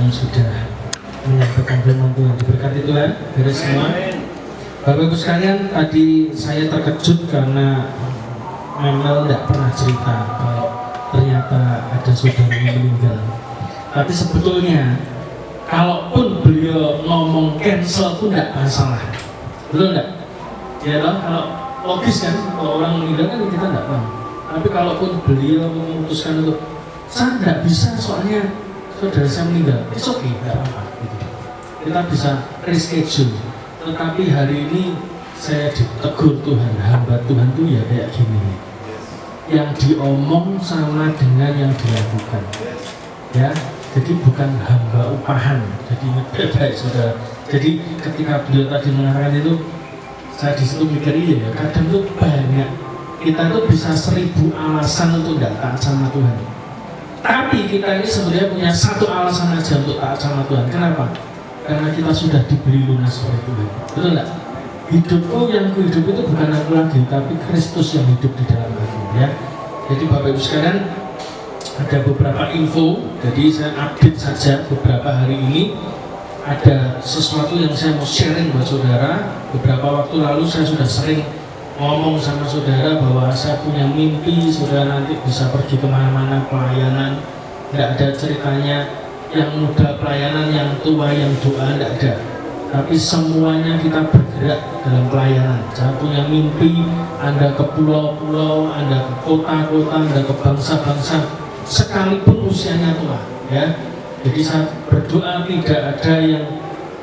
yang sudah menyampaikan firman Tuhan. Diberkati Tuhan, beres semua. Bapak Ibu sekalian, tadi saya terkejut karena Memel tidak pernah cerita kalau ternyata ada saudara yang meninggal. Tapi sebetulnya, kalaupun beliau ngomong cancel pun tidak masalah, betul tidak? Ya loh, kalau logis kan, kalau orang meninggal kan kita tidak tahu. Tapi kalaupun beliau memutuskan untuk saya tidak bisa soalnya saudara saya meninggal, it's okay, tidak apa-apa. Gitu. Kita bisa reschedule. Tetapi hari ini saya ditegur Tuhan, hamba Tuhan itu ya kayak gini. Yang diomong sama dengan yang dilakukan. Ya, jadi bukan hamba upahan. Jadi baik saudara. Jadi ketika beliau tadi mengatakan itu, saya disitu mikir ya, kadang tuh banyak kita tuh bisa 1000 alasan untuk tidak taat sama Tuhan. Tapi kita ini sebenarnya punya satu alasan aja untuk taat sama Tuhan. Kenapa? Karena kita sudah diberi lunas oleh Tuhan. Betul nggak? Hidupku yang kuhidup itu bukan aku lagi, tapi Kristus yang hidup di dalam aku. Ya. Jadi Bapak Ibu sekalian, ada beberapa info. Jadi saya update saja beberapa hari ini. Ada sesuatu yang saya mau sharing buat saudara. Beberapa waktu lalu saya sudah sering ngomong sama saudara bahwa saya punya mimpi saudara nanti bisa pergi kemana-mana pelayanan. Tidak ada ceritanya yang muda pelayanan, yang tua yang doa, tidak ada. Tapi semuanya kita bergerak dalam pelayanan. Saya punya mimpi, Anda ke pulau-pulau, Anda ke kota-kota, Anda ke bangsa-bangsa, sekalipun usianya tua, ya. Jadi saya berdoa tidak ada yang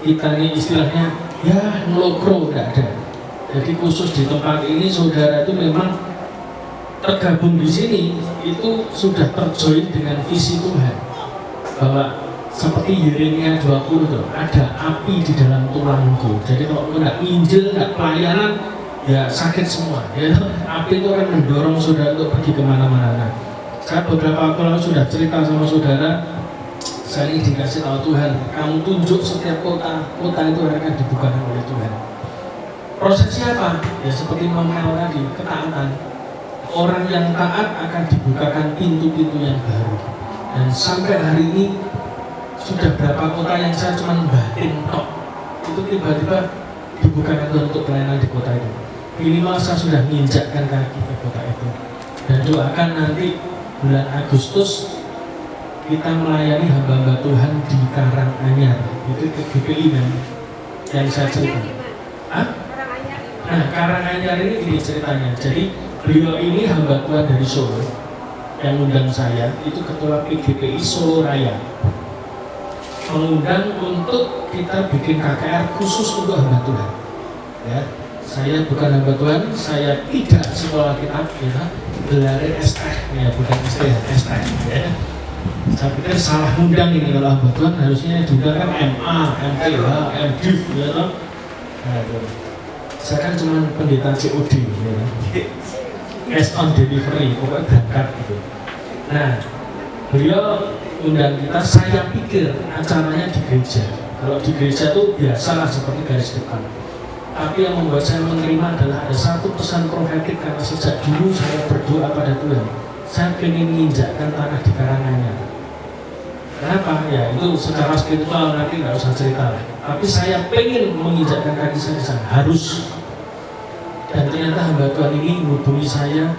kita ini istilahnya ya ngelokro, tidak ada. Jadi khusus di tempat ini saudara itu memang tergabung di sini itu sudah terjoin dengan visi Tuhan, bahwa seperti Yeremia 20 itu ada api di dalam tulangku. Jadi kalau nggak injil, nggak pelayanan, ya sakit semua. Ya, api itu akan mendorong saudara untuk pergi kemana-mana. Nah, saya beberapa waktu lalu sudah cerita sama saudara, saya ini dikasih tahu Tuhan, kamu tunjuk setiap kota itu akan dibukakan oleh Tuhan. Prosesnya apa? Ya seperti Memel tadi, ketaatan. Orang yang taat akan dibukakan pintu-pintu yang baru. Dan sampai hari ini sudah berapa kota yang saya cuma batin tok, itu tiba-tiba dibukakan Tuhan untuk pelayanan di kota itu. Minimal saya sudah menginjakkan kaki ke kota itu. Dan doakan nanti bulan Agustus kita melayani hamba-hamba Tuhan di Karanganyar. Itu ke GPI kan yang saya cerita. Hah? Nah, Karanganyar ini gini ceritanya. Jadi beliau ini hamba Tuhan dari Solo yang undang saya, itu ketua PGPI Solo Raya, mengundang untuk kita bikin KKR khusus untuk hamba Tuhan. Ya, saya bukan hamba Tuhan, saya tidak sekolah kitab, ya, gelarin STeh, ya bukan STeh, STeh. Ya. Saya pikir salah undang ini kalau hamba Tuhan harusnya juga kan MA, MTH, MDiv, ya toh. Nah, saya kan cuma pendeta COD, ya. Cash on delivery, pokoknya berangkat gitu. Nah, beliau undang kita, saya pikir acaranya di gereja. Kalau di gereja itu biasalah seperti garis depan. Tapi yang membuat saya menerima adalah ada satu pesan profetik, karena sejak dulu saya berdoa pada Tuhan. Saya ingin menginjakkan tanah di Karanganyar. Kenapa? Ya itu secara spiritual nanti nggak usah cerita. Tapi saya pengen menginjakkan kaki saya di sana, harus. Dan ternyata hamba Tuhan ini menghubungi saya,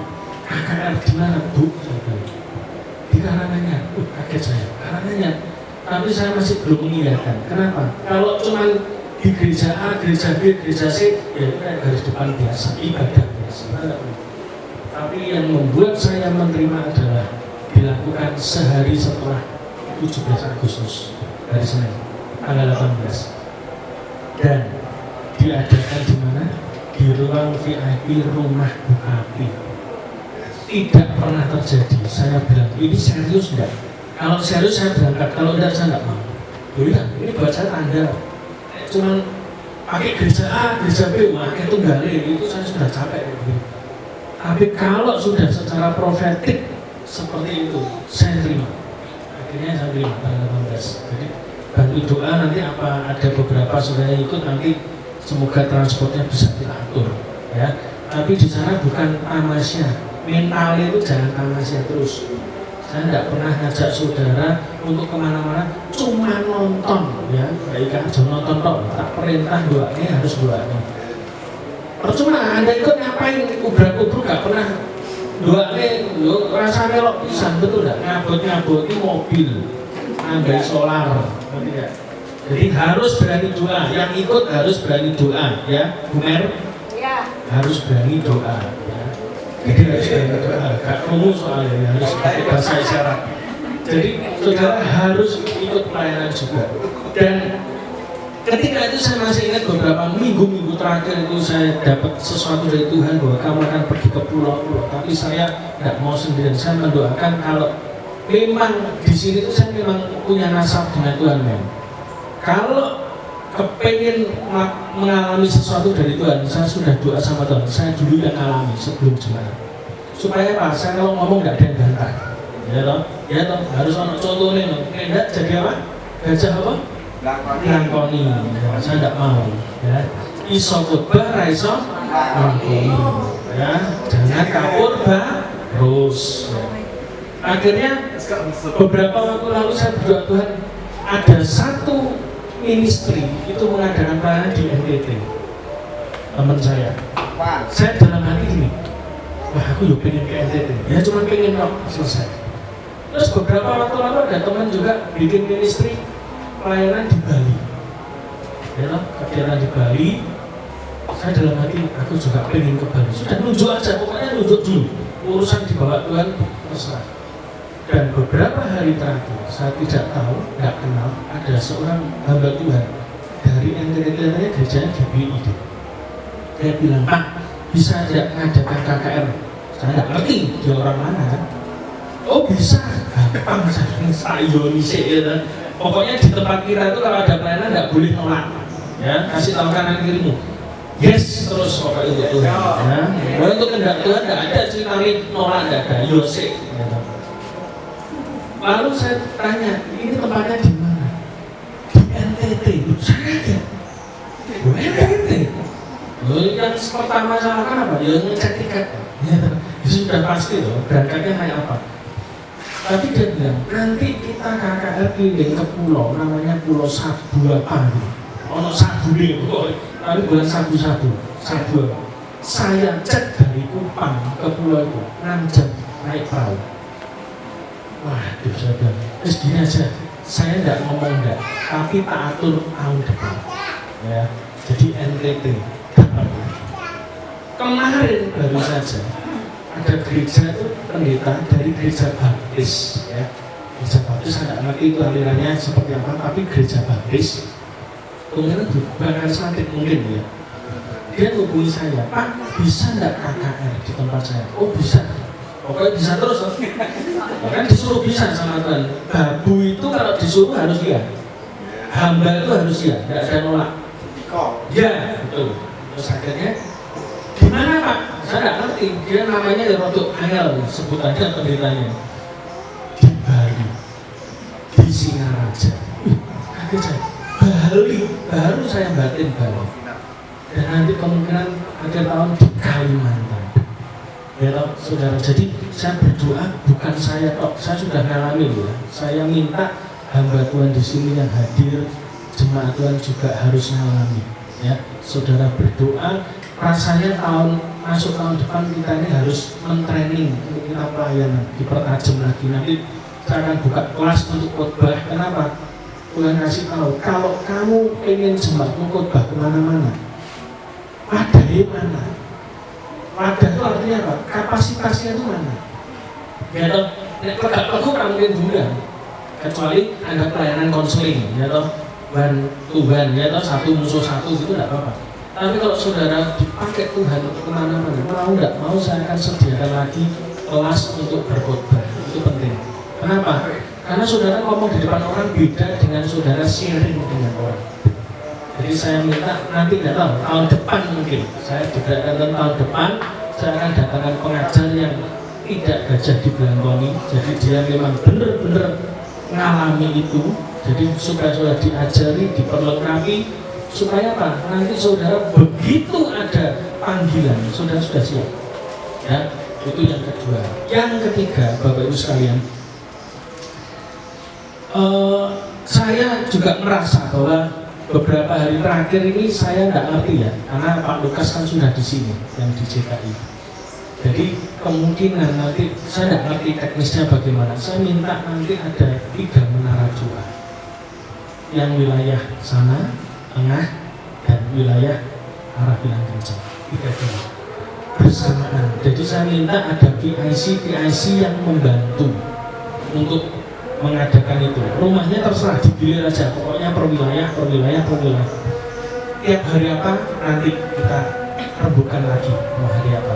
KKR di mana Bu? Saya bilang, di Karanganyar. Kaget saya, Karanganyar. Tapi saya masih belum mengiyakan. Kenapa? Kalau cuma di gereja A, gereja B, gereja C, ya itu kayak garis depan biasa, ibadah biasa. Tapi yang membuat saya menerima adalah dilakukan sehari setelah 17 Agustus, hari Senin, tanggal 18. Dan diadakan di mana? Di ruang VIP Rumah Bukati. Tidak pernah terjadi. Saya bilang, ini serius enggak? Kalau serius saya berangkat, kalau enggak saya enggak mau. Oh iya, ini buat saya tanda. Cuman pakai gereja A, gereja B, pakai tunggale, itu saya sudah capek. Tapi kalau sudah secara profetik seperti itu, saya terima. Akhirnya saya terima tanggal 18. Jadi bantu doa nanti apa ada beberapa saudara ikut nanti. Semoga transportnya bisa diatur, ya. Tapi di sana bukan tamasya, mental itu jangan tamasya terus. Saya tidak pernah ngajak saudara untuk kemana-mana, cuma aja nonton tok, tak perintah doanya harus doanya. Percuma Anda ikut ngapain ubrak-ubruk gak pernah doanya, yo rasanya lo pisan betul gak? Ngabut-ngabut mobil, ambil solar, jadi harus berani doa. Yang ikut harus berani doa, ya, Bumer? Ya. Harus berani doa. Ya. Jadi harus berani doa. Gak ngomong soalnya, harus pakai bahasa isyarat. Jadi saudara harus ikut pelayanan juga. Dan ketika itu saya masih ingat beberapa minggu-minggu terakhir itu saya dapat sesuatu dari Tuhan bahwa kamu akan pergi ke pulau-pulau. Tapi saya nggak mau sendirian. Saya mendoakan kalau memang di sini itu saya memang punya nasab dengan Tuhan, memang. Kalau kepengen mengalami sesuatu dari Tuhan, saya sudah doa sama Tuhan. Saya dulu yang alami sebelum jemaat. Supaya apa? Saya kalau ngomong nggak ada yang bantah. Ya toh, ya toh, harus ono contohnya loh. Enggak jadi apa? Gajah apa? Langkoni. Ya, saya enggak mau. Ya, iso khotbah, ra iso langkoni. Ya, jangan kapur terus. Ya. Akhirnya beberapa waktu lalu saya berdoa, Tuhan, ada satu ministry itu mengadakan pelayanan di NTT. Teman saya dalam hati gini, wah aku yuk pengen ke NTT. Ya cuma pengen kok, selesai. Terus beberapa waktu lalu ada teman juga bikin ministry pelayanan di Bali. Ya, kegiatan di Bali. Saya dalam hati, aku juga pengen ke Bali. Sudah nunjuk aja, pokoknya nunjuk dulu. Urusan dibawa Tuhan, terserah. Dan beberapa hari terakhir, saya tidak tahu, nggak kenal, ada seorang hamba Tuhan dari NTT gereja GBI. Dia bilang, Pak, bisa aja ngadakan KKR. Saya nggak ngerti dia orang mana kan. Oh bisa, gampang saya ya. Pokoknya di tempat kita itu kalau ada pelayanan nggak boleh nolak, ya, kasih tahu kanan kirimu, yes terus pokoknya itu Tuhan. Ya. Nah, untuk kehendak Tuhan nggak ada cerita nolak, nggak ada, yosek. Ya. Lalu saya tanya, ini tempatnya di mana? Di NTT. Saya aja. NTT. Yang pertama saya lakukan apa? Ya ngecek tiket. Ya, itu sudah pasti loh. Berangkatnya naik apa? Tapi dia bilang, nanti kita KKR keliling ke pulau, namanya Pulau Sabu apa gitu. Ono sabu nih, tapi bukan sabu-sabu, sabu. Saya cek dari Kupang ke pulau itu 6 jam naik perahu. Waduh, saya bilang, terus gini aja, saya enggak ngomong enggak, tapi tak atur tahun depan. Ya, jadi NTT. Kemarin baru saja ada gereja itu pendeta dari gereja baptis, ya. Gereja baptis saya nggak ngerti itu alirannya seperti apa, tapi gereja baptis kemudian bukan karismatik mungkin ya. Dia hubungi saya, Pak bisa nggak KKR di tempat saya? Oh bisa, pokoknya bisa terus. Kan disuruh bisa sama Tuhan. Babu itu kalau disuruh harus iya, hamba itu harus iya, nggak ada nolak. Ya betul. Terus akhirnya gimana Pak? Saya nggak ngerti, dia namanya Rodok Angel, sebutannya penderitanya di Bali, di Singaraja. Kaget saya, Bali, baru saya batin Bali. Dan nanti kemungkinan akhir tahun di Kalimantan. Ya toh, saudara. Jadi saya berdoa bukan saya toh, saya sudah ngalami ya. Saya minta hamba Tuhan di sini yang hadir, jemaat Tuhan juga harus ngalami. Ya, saudara berdoa. Rasanya masuk tahun depan kita ini harus mentraining untuk kita pelayanan, dipertajam lagi. Nanti saya akan buka kelas untuk khotbah. Kenapa? Tuhan kasih tahu, kalau kamu ingin jemaatmu khotbah kemana-mana, wadahnya mana? Wadah itu artinya apa? Kapasitasnya itu mana? Ya toh, tegak-teguk kamu mungkin diundang, kecuali ada pelayanan konseling, ya toh, Tuhan, ya toh, satu musuh satu itu tidak apa-apa. Tapi kalau saudara dipakai Tuhan untuk kemana-mana, mau nggak mau saya akan sediakan lagi kelas untuk berkhotbah. Itu penting. Kenapa? Karena saudara ngomong di depan orang beda dengan saudara sharing dengan orang. Jadi saya minta nanti nggak tahu tahun depan mungkin saya diberangkatkan tahun depan saya akan datangkan pengajar yang tidak gajah di Belangkoni. Jadi dia memang benar-benar ngalami itu. Jadi supaya saudara diajari, diperlengkapi. Supaya apa? Nanti saudara begitu ada panggilan, saudara sudah siap. Ya, itu yang kedua. Yang ketiga, Bapak Ibu sekalian, saya juga merasa bahwa beberapa hari terakhir ini saya nggak ngerti ya, karena Pak Lukas kan sudah di sini yang di JKI. Jadi kemungkinan nanti saya nggak ngerti teknisnya bagaimana. Saya minta nanti ada 3 menara doa, yang wilayah sana, tengah, dan wilayah arah Bilang Kencang. 3 doa bersamaan. Jadi saya minta ada PIC yang membantu untuk mengadakan itu. Rumahnya terserah digilir aja, pokoknya per wilayah. Tiap hari apa nanti kita rembukan lagi mau hari apa.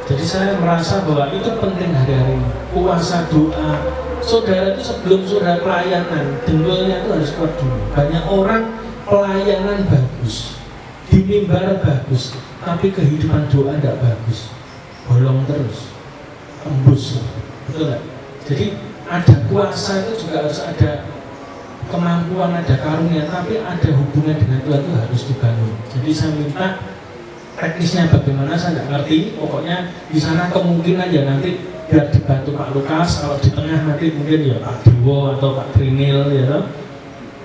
Jadi saya merasa bahwa itu penting hari-hari ini. Puasa doa. Saudara itu sebelum saudara pelayanan, dengkulnya itu harus kuat dulu. Banyak orang pelayanan bagus, di mimbar bagus, tapi kehidupan doa tidak bagus, bolong terus, embus, betul nggak? Jadi ada kuasa itu juga harus ada kemampuan, ada karunia, tapi ada hubungan dengan Tuhan itu harus dibangun. Jadi saya minta teknisnya bagaimana saya nggak ngerti, pokoknya di sana kemungkinan ya nanti biar dibantu Pak Lukas, kalau di tengah nanti mungkin ya Pak Dewo atau Pak Trinil ya toh.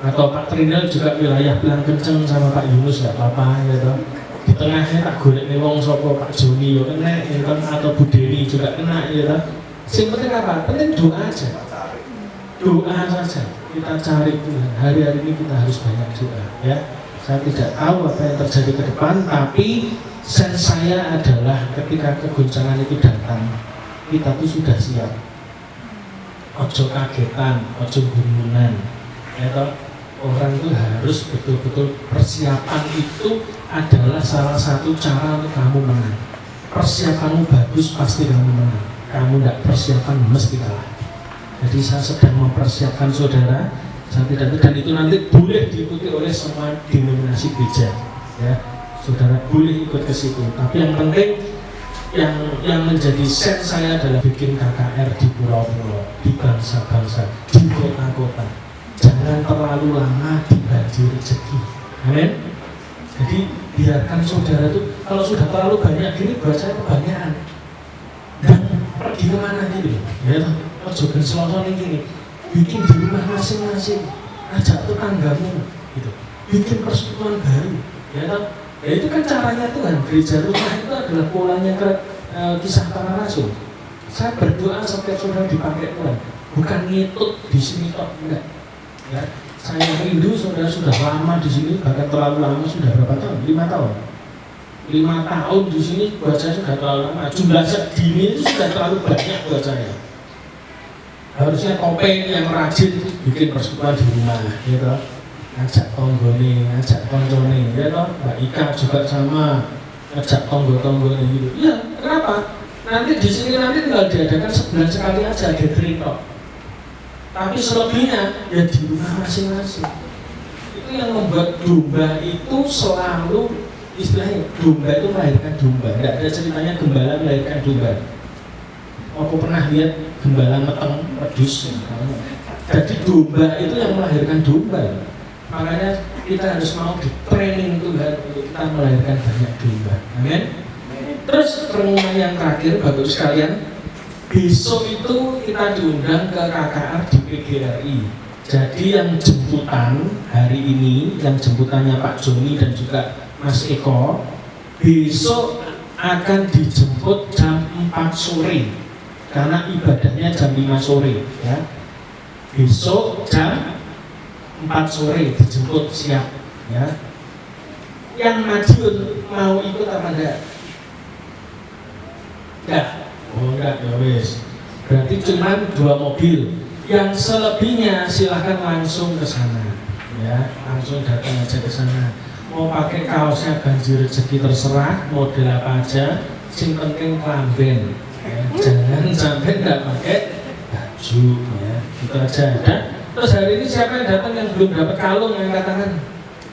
Atau Pak Trinil juga wilayah Bilang Kenceng sama Pak Yunus nggak apa-apa ya toh. Di tengahnya tak golek nih wong sopo Pak Joni yo kena ya kan, atau Bu Dewi juga kena ya toh. Yang penting apa? Penting doa aja. Doa saja. Kita cari Tuhan. Hari-hari ini kita harus banyak doa ya. Saya tidak tahu apa yang terjadi ke depan, tapi sense saya adalah ketika kegoncangan itu datang, kita tuh sudah siap. Ojo kagetan, ojo gumunan. Ya toh, orang itu harus betul-betul persiapan itu adalah salah satu cara untuk kamu menang. Persiapanmu bagus pasti kamu menang. Kamu tidak persiapan mesti kalah. Jadi saya sedang mempersiapkan saudara. Saya tidak tahu, dan itu nanti boleh diikuti oleh semua denominasi gereja. Ya, saudara boleh ikut ke situ. Tapi yang penting yang menjadi set saya adalah bikin KKR di pulau-pulau, di bangsa-bangsa, di kota-kota. Jangan terlalu lama dibagi rezeki. Amin. Jadi biarkan saudara itu kalau sudah terlalu banyak gini baca kebanyakan dan pergi kemana gitu ya, jogan selonson gini, bikin di rumah masing-masing, ajak tetanggamu gitu, bikin persekutuan baru ya toh. Ya itu kan caranya Tuhan. Gereja rumah itu adalah polanya ke Kisah Para Rasul. Saya berdoa setiap saudara dipakai Tuhan, bukan ngitut di sini kok, enggak ya. Saya rindu saudara sudah lama di sini, bahkan terlalu lama. Sudah berapa tahun? 5 tahun. 5 tahun di sini buat saya sudah terlalu lama. Jumlah segini itu sudah terlalu banyak buat saya. Harusnya topeng yang rajin bikin persekutuan di rumah, gitu. Ngajak tonggone, ngajak koncone, ya toh. Mbak Ika juga sama, ngajak tonggo-tonggone gitu. Iya, kenapa? Nanti di sini nanti tinggal diadakan sebulan sekali aja gathering kok. Tapi selebihnya ya di rumah masing-masing. Itu yang membuat domba itu selalu, istilahnya domba itu melahirkan domba. Tidak ada ceritanya gembala melahirkan domba. Aku pernah lihat gembala meteng pedus. Jadi domba itu yang melahirkan domba. Makanya kita harus mau di training Tuhan untuk kita melahirkan banyak domba. Amin. Terus pengumuman yang terakhir Bapak Ibu sekalian, besok itu kita diundang ke KKR di PGRI. Jadi yang jemputan hari ini, yang jemputannya Pak Joni dan juga Mas Eko, besok akan dijemput jam 4 sore karena ibadahnya jam 5 sore ya. Besok jam 4 sore dijemput, siap ya. Yang Madiun mau ikut apa enggak? Enggak. Oh enggak, ya wes. Berarti cuma 2 mobil. Yang selebihnya silahkan langsung ke sana, ya, langsung datang aja ke sana. Mau pakai kaosnya Ganji Rezeki terserah, model apa aja, sing penting klamben. Ya. Jangan sampai enggak pakai baju, ya. Itu aja. Dan terus hari ini siapa yang datang yang belum dapat kalung, yang angkat tangan?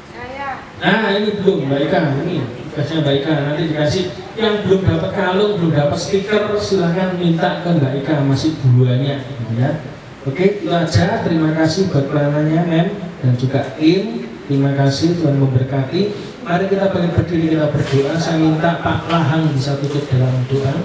Saya. Nah ini belum, Mbak Ika, ini tugasnya Mbak Ika, nanti dikasih. Yang belum dapat kalung, belum dapat stiker, silahkan minta ke Mbak Ika, masih buahnya gitu ya. Oke, itu aja. Terima kasih buat pelayanannya Mem dan juga tim. Terima kasih, Tuhan memberkati. Mari kita berdiri, kita berdoa. Saya minta Pak Lahang bisa tutup dalam doa.